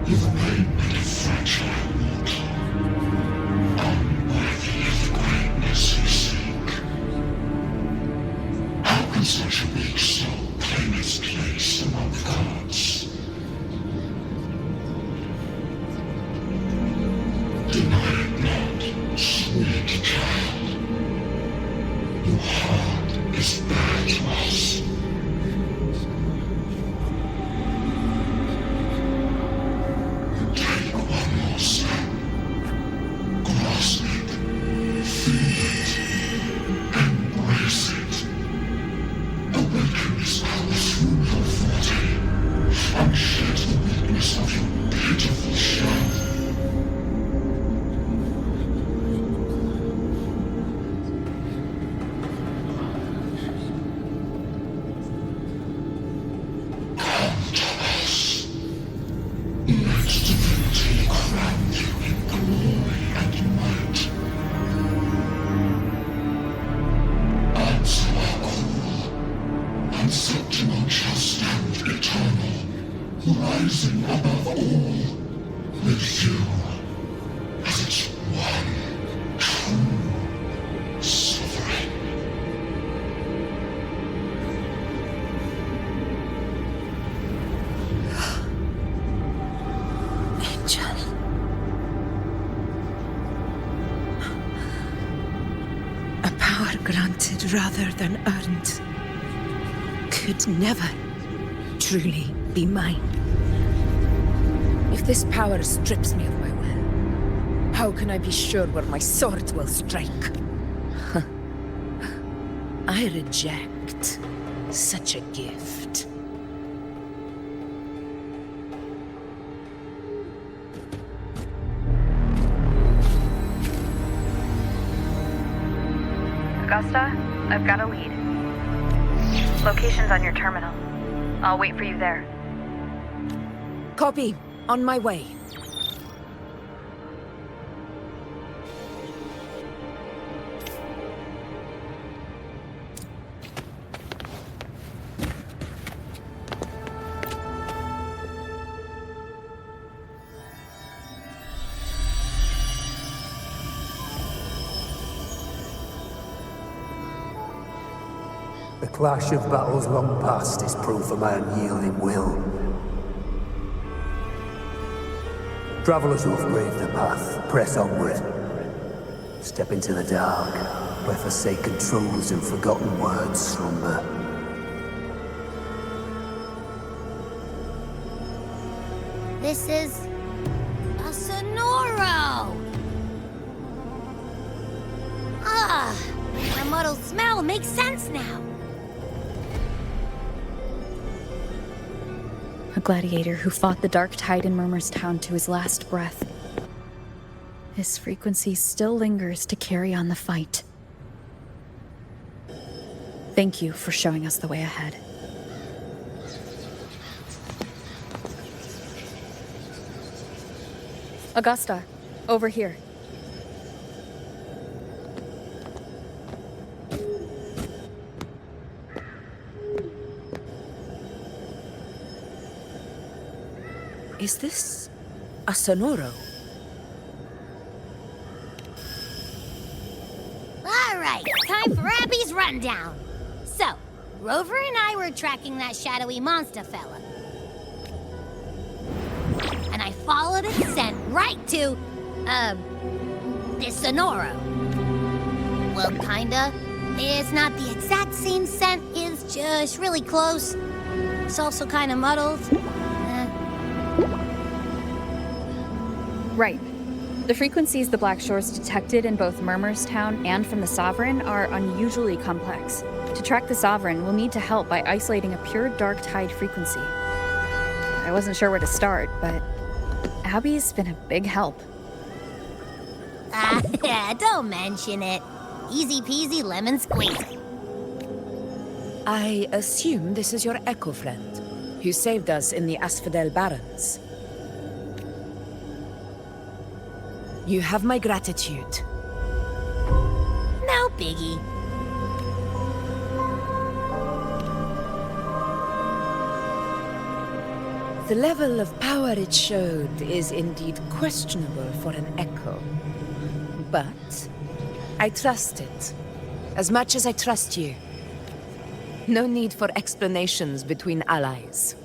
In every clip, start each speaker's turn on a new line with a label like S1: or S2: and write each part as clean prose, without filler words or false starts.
S1: You remain but a fragile mortal, unworthy of the greatness you seek. How can such a weak soul claim its place among the gods? Deny it not, sweet child. Your heart is bare to us. Take one more step. Grasp it. Feel it. Embrace it. Awaken its power through your body, and shed the weakness of your pitiful shell. Rising above all, with you as its one true sovereign.
S2: Angel. A power granted rather than earned could never truly be mine. If this power strips me of my will, how can I be sure where my sword will strike? I reject such a gift.
S3: Augusta, I've got a lead. Location's on your terminal. I'll wait for you there.
S2: Copy. On my way.
S4: The clash of battles long past is proof of my unyielding will. Travelers who have braved the path, press onward. Step into the dark, where forsaken truths and forgotten words slumber.
S5: This is a Sonoro! Ah, the muddled smell makes sense now.
S3: A gladiator who fought the dark tide in Murmurstown to his last breath. His frequency still lingers to carry on the fight. Thank you for showing us the way ahead. Augusta, over here.
S2: Is this a Sonoro?
S5: All right, time for Abby's rundown. So, Rover and I were tracking that shadowy monster fella. And I followed its scent right to, this Sonoro. Well, kinda. It's not the exact same scent, it's just really close. It's also kinda muddled.
S3: Right. The frequencies the Black Shores detected in both Murmurstown and from the Sovereign are unusually complex. To track the Sovereign, we'll need to help by isolating a pure dark tide frequency. I wasn't sure where to start, but Abby's been a big help.
S5: Don't mention it. Easy peasy lemon squeezy.
S2: I assume this is your Echo friend, who saved us in the Asphodel Barrens. You have my gratitude.
S5: No biggie.
S2: The level of power it showed is indeed questionable for an echo. But I trust it, as much as I trust you. No need for explanations between allies.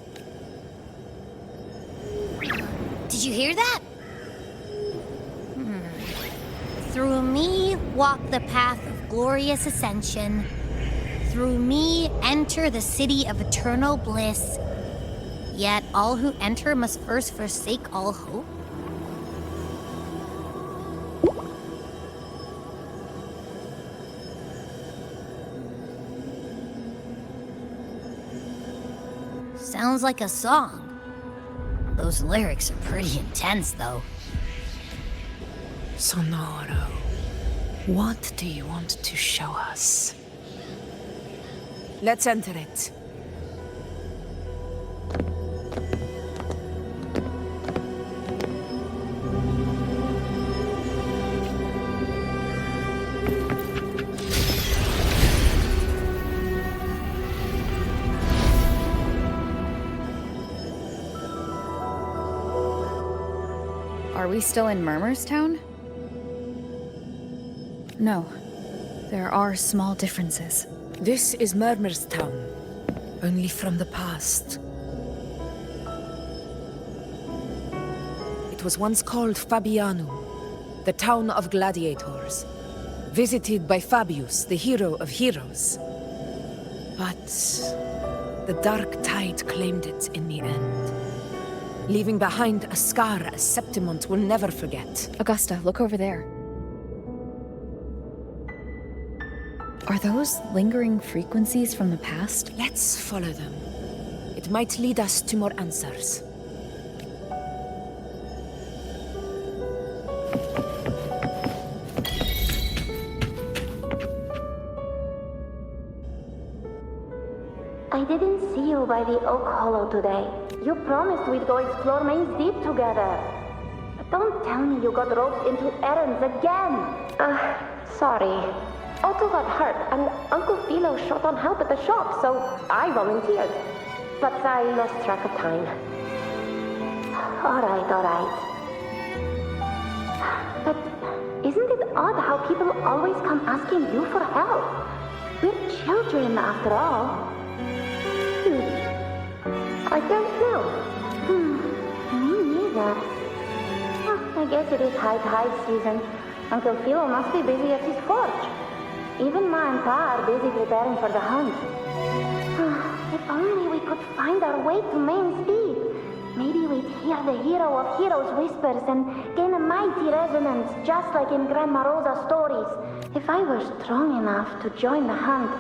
S5: Did you hear that? Through me walk the path of glorious ascension. Through me enter the city of eternal bliss. Yet all who enter must first forsake all hope. Sounds like a song. Those lyrics are pretty intense, though.
S2: Sonoro, what do you want to show us? Let's enter it.
S3: Are we still in Murmur's Town? No. There are small differences.
S2: This is Murmur's Town, only from the past. It was once called Fabianum, the town of gladiators, visited by Fabius, the hero of heroes. But the dark tide claimed it in the end, leaving behind a scar Septimont will never forget.
S3: Augusta, look over there. Are those lingering frequencies from the past?
S2: Let's follow them. It might lead us to more answers.
S6: I didn't see you by the Oak Hollow today. You promised we'd go explore Main's Deep together. But don't tell me you got roped into errands again. Sorry. Otto got hurt, and Uncle Philo short on help at the shop, so I volunteered. But I lost track of time. All right. But isn't it odd how people always come asking you for help? We're children, after all. I don't know. Me neither. I guess it is high tide season. Uncle Philo must be busy at his forge. Even Ma and Pa are busy preparing for the hunt. If only we could find our way to Main's Deep. Maybe we'd hear the hero of heroes whispers and gain a mighty resonance, just like in Grandma Rosa's stories. If I were strong enough to join the hunt,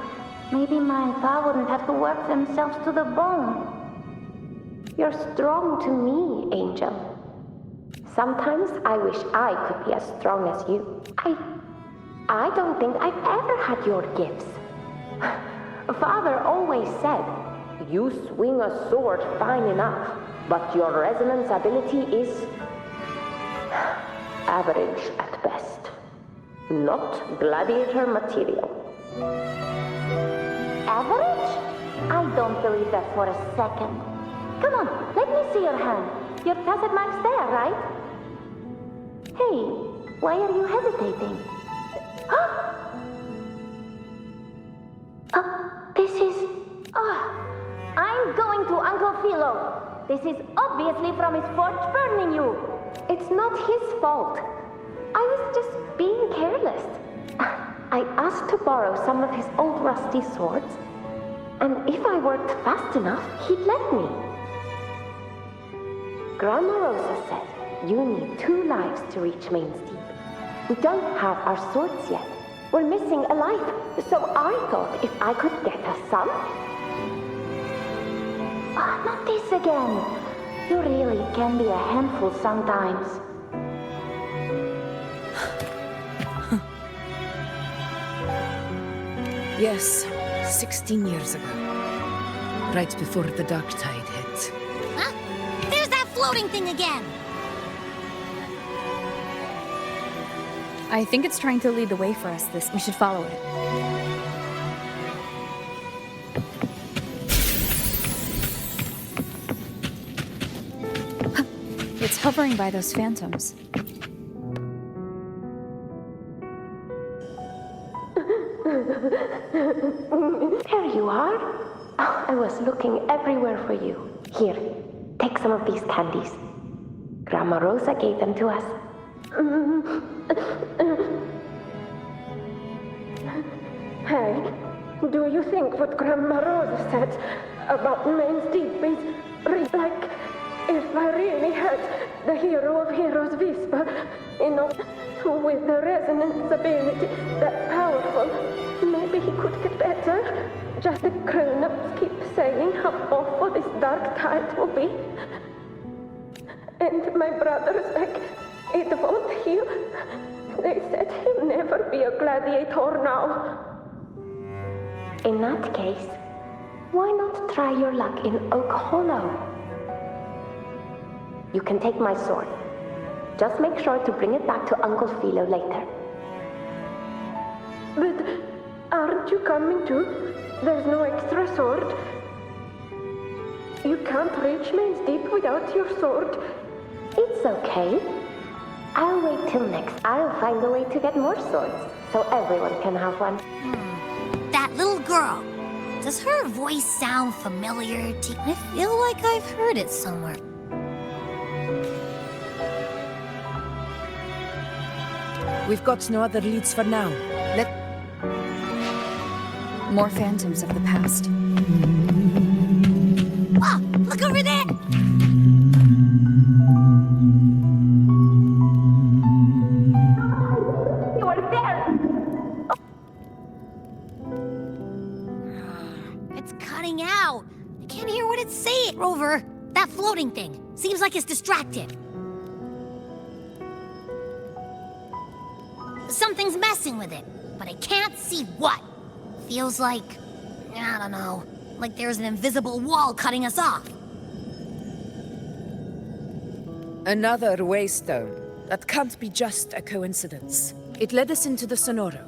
S6: maybe Ma and Pa wouldn't have to work themselves to the bone. You're strong to me, Angel. Sometimes I wish I could be as strong as you. I don't think I've ever had your gifts. Father always said, you swing a sword fine enough, but your resonance ability is average at best. Not gladiator material. Average? I don't believe that for a second. Come on, let me see your hand. Your facet mark's there, right? Hey, why are you hesitating? This is... I'm going to Uncle Philo. This is obviously from his forge burning you. It's not his fault. I was just being careless. I asked to borrow some of his old rusty swords, and if I worked fast enough, he'd let me. Grandma Rosa said you need 2 lives to reach Main's Deep. We don't have our swords yet. We're missing a life, so I thought if I could get us some... not this again. You really can be a handful sometimes.
S2: Yes, 16 years ago. Right before the dark tide hit.
S5: Huh? There's that floating thing again!
S3: I think it's trying to lead the way for us. We should follow it. It's hovering by those phantoms.
S6: There you are. Oh, I was looking everywhere for you. Here, take some of these candies. Grandma Rosa gave them to us.
S7: Hey, do you think what Grandma Rosa said about ZhayneZ is like, if I really had the hero of heroes whisper, with the resonance ability that powerful, maybe he could get better? Just the grown-ups keep saying how awful this dark tide will be. And my brother's like, it won't heal. They said he'll never be a gladiator now.
S6: In that case, why not try your luck in Oak Hollow? You can take my sword. Just make sure to bring it back to Uncle Philo later.
S7: But aren't you coming too? There's no extra sword. You can't reach ZhayneZ without your sword.
S6: It's okay. I'll wait till next. I'll find a way to get more swords, so everyone can have one.
S5: That little girl. Does her voice sound familiar to you? I feel like I've heard it somewhere.
S2: We've got no other leads for now.
S3: More phantoms of the past.
S5: Oh, look over there!
S6: You are there!
S5: It's cutting out. I can't hear what it's saying, Rover. That floating thing. Seems like it's distracted. Something's messing with it, but I can't see what. Feels like, I don't know, like there's an invisible wall cutting us off.
S2: Another waystone. That can't be just a coincidence. It led us into the Sonoro.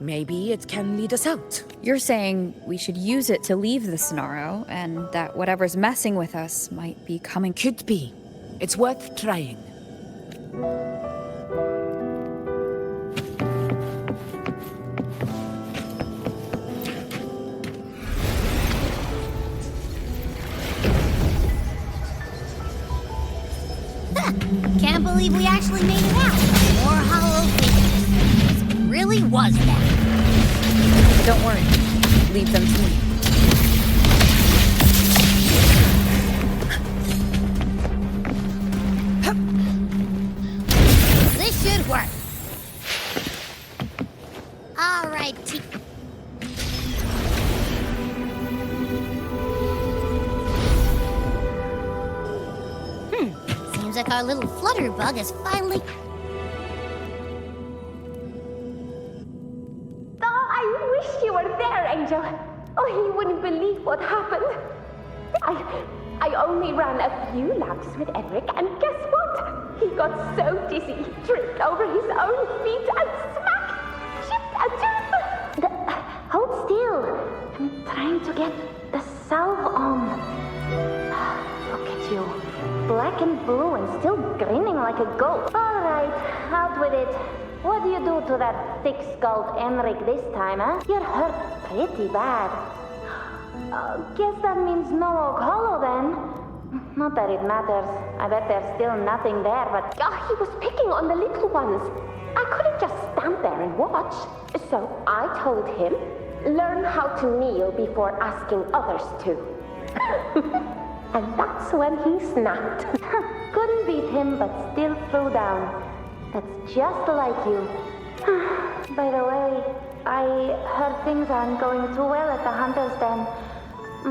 S2: Maybe it can lead us out.
S3: You're saying we should use it to leave the Sonoro, and that whatever's messing with us might be coming.
S2: Could be. It's worth trying.
S5: Can't believe we actually made it out. More hollow figures. It really was that.
S3: Don't worry. Leave them to me.
S5: This should work. All right, Seems like our little flutterbug is finally...
S6: Oh, I wish you were there, Angel. Oh, you wouldn't believe what happened. I only ran a few laps with Eric, and guess what? He got so dizzy, he tripped over his own feet and smack! Chipped a tooth! Hold still. I'm trying to get the salve on. Look at you. Black and blue and still grinning like a goat. All right, out with it. What do you do to that thick-skulled Enric this time, huh? You're hurt pretty bad. Guess that means no Oak Hollow then. Not that it matters. I bet there's still nothing there, but... Oh, he was picking on the little ones. I couldn't just stand there and watch. So I told him, learn how to kneel before asking others to. And that's when he snapped. Couldn't beat him, but still threw down. That's just like you. By the way, I heard things aren't going too well at the Hunter's Den.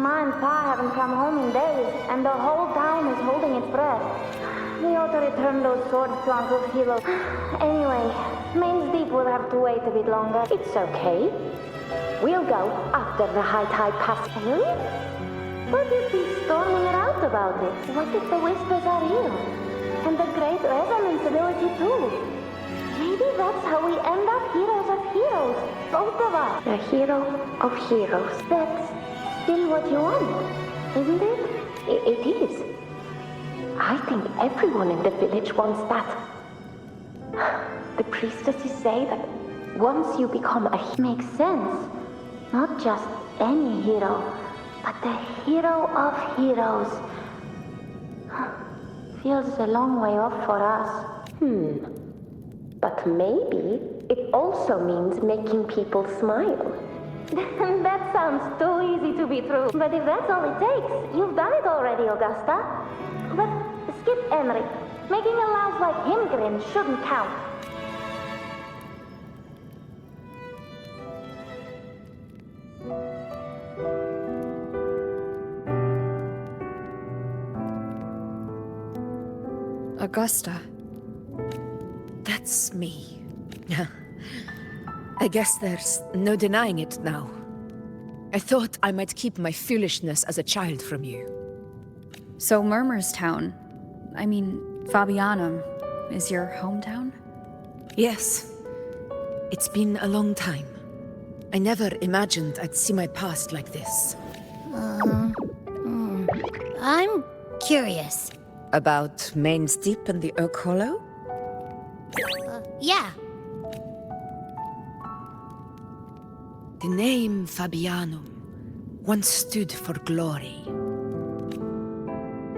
S6: Ma and Pa haven't come home in days, and the whole town is holding its breath. We ought to return those swords to Uncle Philo. Anyway, ZhayneZ will have to wait a bit longer. It's okay. We'll go after the high tide passes. Really? But you'd be storming around about it. What if the whispers are real? And the great resonance ability too? Maybe that's how we end up heroes of heroes. Both of us. A hero of heroes. That's still what you want, isn't it? It is. I think everyone in the village wants that. The priestesses say that once you become a hero, makes sense. Not just any hero, but the hero of heroes. Feels a long way off for us. But maybe it also means making people smile. That sounds too easy to be true. But if that's all it takes, you've done it already, Augusta. But skip Emmerich. Making a louse like him grin shouldn't count.
S3: Augusta.
S2: That's me. I guess there's no denying it now. I thought I might keep my foolishness as a child from you.
S3: So Murmurstown, I mean, Fabianum, is your hometown?
S2: Yes. It's been a long time. I never imagined I'd see my past like this.
S5: I'm curious.
S2: About ZhayneZ Deep and the Oak Hollow?
S5: Yeah.
S2: The name Fabianum once stood for glory.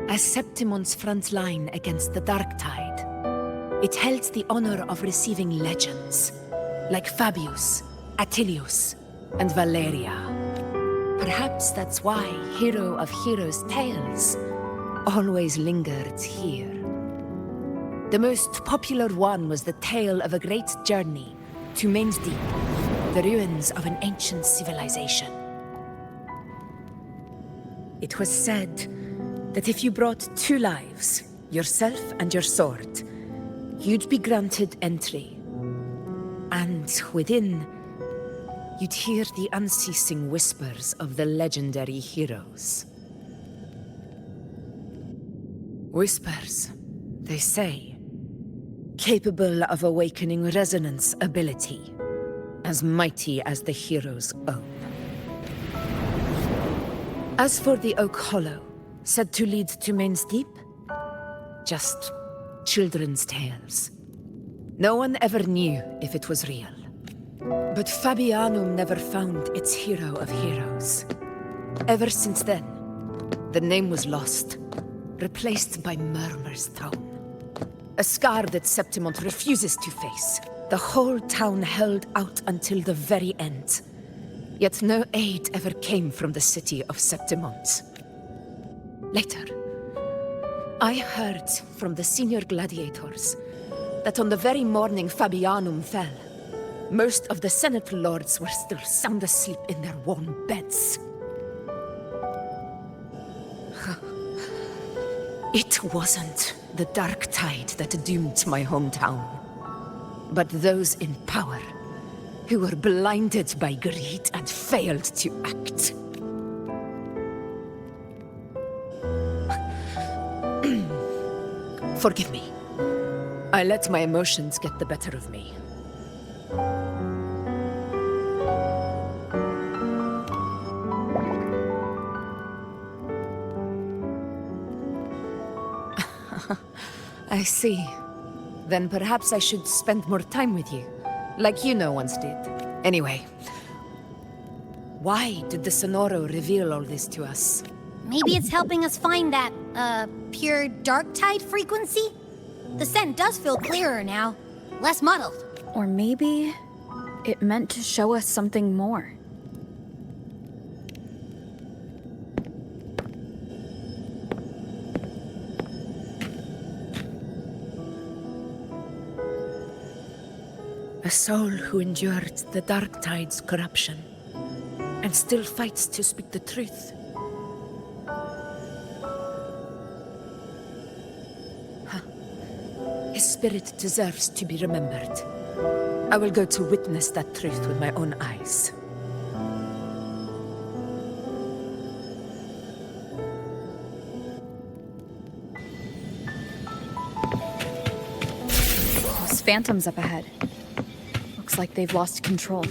S2: As Septimon's front line against the Dark Tide, it held the honor of receiving legends, like Fabius, Attilius, and Valeria. Perhaps that's why Hero of Heroes' tales always lingered here. The most popular one was the tale of a great journey to ZhayneZ Deep, the ruins of an ancient civilization. It was said that if you brought 2 lives, yourself and your sword, you'd be granted entry. And within, you'd hear the unceasing whispers of the legendary heroes. Whispers, they say, capable of awakening resonance ability, as mighty as the hero's own. As for the Oak Hollow, said to lead to ZhayneZ Deep, just children's tales. No one ever knew if it was real. But Fabianum never found its hero of heroes. Ever since then, the name was lost, replaced by Murmur's Town. A scar that Septimont refuses to face. The whole town held out until the very end. Yet no aid ever came from the city of Septimont. Later, I heard from the senior gladiators that on the very morning Fabianum fell, most of the Senate lords were still sound asleep in their warm beds. It wasn't the Dark Tide that doomed my hometown, but those in power who were blinded by greed and failed to act. Forgive me. I let my emotions get the better of me. I see. Then perhaps I should spend more time with you, like you once did. Anyway, why did the Sonoro reveal all this to us?
S5: Maybe it's helping us find that, pure dark tide frequency? The scent does feel clearer now, less muddled.
S3: Or maybe it meant to show us something more.
S2: A soul who endured the Dark Tide's corruption and still fights to speak the truth. His spirit deserves to be remembered. I will go to witness that truth with my own eyes.
S3: Those phantoms up ahead. Looks like they've lost control.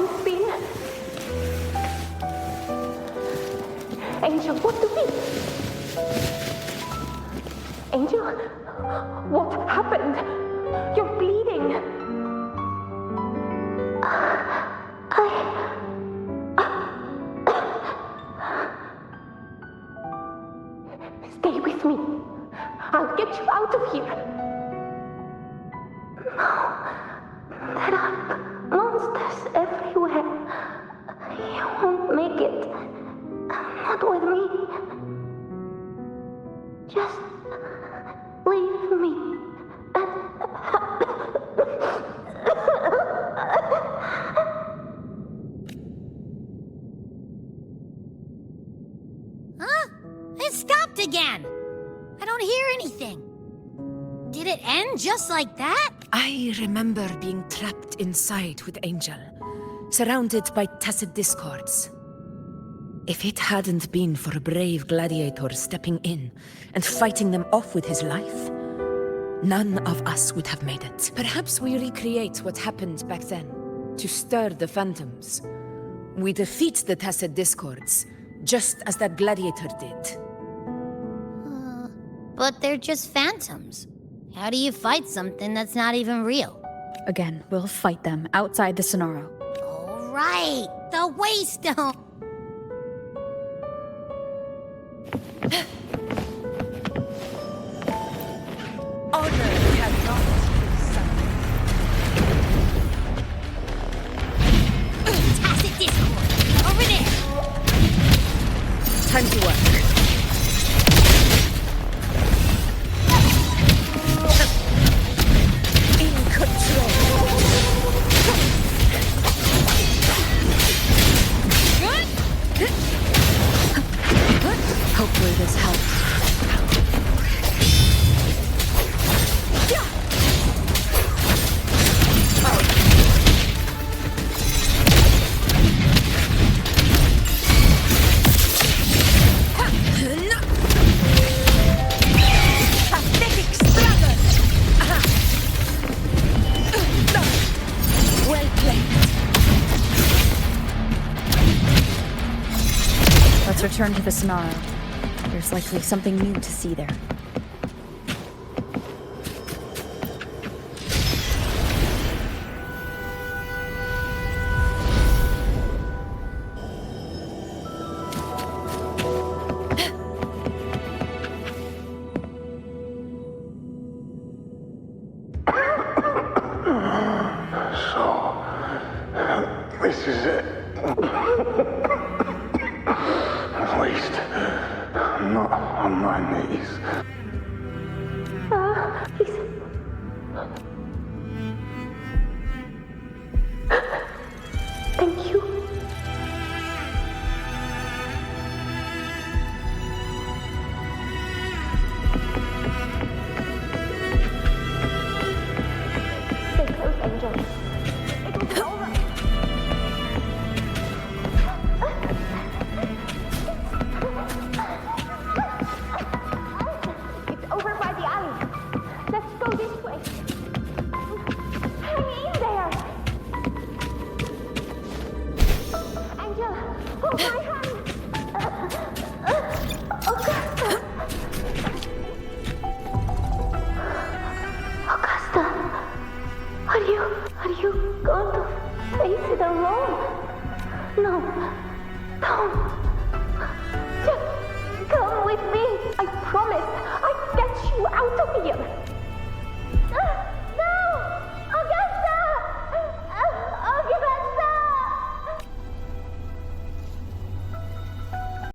S7: once been. Angel, what do we... Angel, what happened? You're bleeding. Stay with me. I'll get you out of here.
S6: No. There are monsters everywhere. You won't make it. Not with me. Just leave me.
S5: Huh? It stopped again. I don't hear anything. Did it end just like that?
S2: I remember being trapped inside with Angel, surrounded by tacit discords. If it hadn't been for a brave gladiator stepping in and fighting them off with his life, none of us would have made it. Perhaps we recreate what happened back then, to stir the phantoms. We defeat the tacit discords, just as that gladiator did.
S5: But they're just phantoms. How do you fight something that's not even real?
S3: Again, we'll fight them outside the Sonoro.
S5: All right, the Waystone.
S2: Honor cannot be
S5: Tacit Discord, over there.
S2: time to work. In control. Hopefully this helps. Pathetic struggle! Well played.
S3: Let's return to the Sonoro. There's likely something new to see there.
S1: This is it. At least, I'm not on my knees.